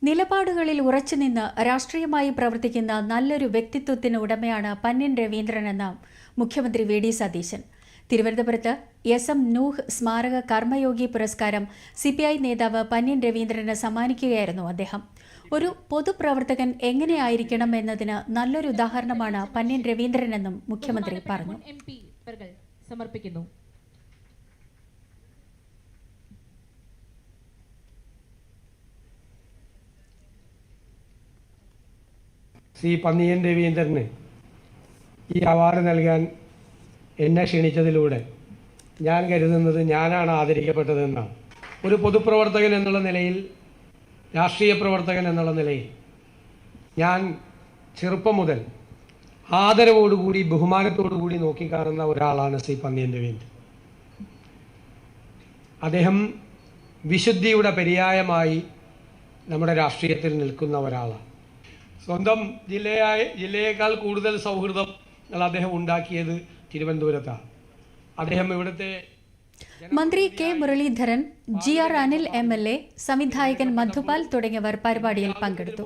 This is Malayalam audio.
നിലപാടുകളിൽ ഉറച്ചുനിന്ന് രാഷ്ട്രീയമായി പ്രവർത്തിക്കുന്ന നല്ലൊരു വ്യക്തിത്വത്തിന് ഉടമയാണ് പന്ന്യൻ രവീന്ദ്രനെന്ന് മുഖ്യമന്ത്രി വി ഡി സതീശൻ. തിരുവനന്തപുരത്ത് എസ്.എം. നൂഹ് സ്മാരക കർമ്മയോഗി പുരസ്കാരം സിപിഐ നേതാവ് പന്ന്യൻ രവീന്ദ്രന് സമ്മാനിക്കുകയായിരുന്നു അദ്ദേഹം. ഒരു പൊതുപ്രവർത്തകൻ എങ്ങനെയായിരിക്കണം എന്നതിന് നല്ലൊരു ഉദാഹരണമാണ് പന്ന്യൻ രവീന്ദ്രനെന്നും മുഖ്യമന്ത്രി പറഞ്ഞു. സമർപ്പിക്കുന്നു. ശ്രീ പന്ന്യൻ രവീന്ദ്രന് ഈ അവാർഡ് നൽകാൻ എന്നെ ക്ഷണിച്ചതിലൂടെ ഞാൻ കരുതുന്നത് ഞാനാണ് ആദരിക്കപ്പെട്ടതെന്നാണ്. ഒരു പൊതുപ്രവർത്തകൻ എന്നുള്ള നിലയിൽ, രാഷ്ട്രീയ പ്രവർത്തകൻ എന്നുള്ള നിലയിൽ ഞാൻ ചെറുപ്പം മുതൽ ആദരവോടുകൂടി ബഹുമാനത്തോടുകൂടി നോക്കിക്കാണുന്ന ഒരാളാണ് ശ്രീ പന്ന്യൻ രവീന്ദ്രൻ. അദ്ദേഹം വിശുദ്ധിയുടെ പര്യായമായി നമ്മുടെ രാഷ്ട്രീയത്തിൽ നിൽക്കുന്ന ഒരാളാണ്. സ്വന്തം ജില്ലയേക്കാൾ കൂടുതൽ സൗഹൃദങ്ങൾ അദ്ദേഹം ഉണ്ടാക്കിയത് തിരുവനന്തപുരത്താണ്. അദ്ദേഹം ഇവിടുത്തെ മന്ത്രി K Muraleedharan, G R Anil MLA, സംവിധായകൻ മധുപാൽ തുടങ്ങിയവർ പരിപാടിയിൽ പങ്കെടുത്തു.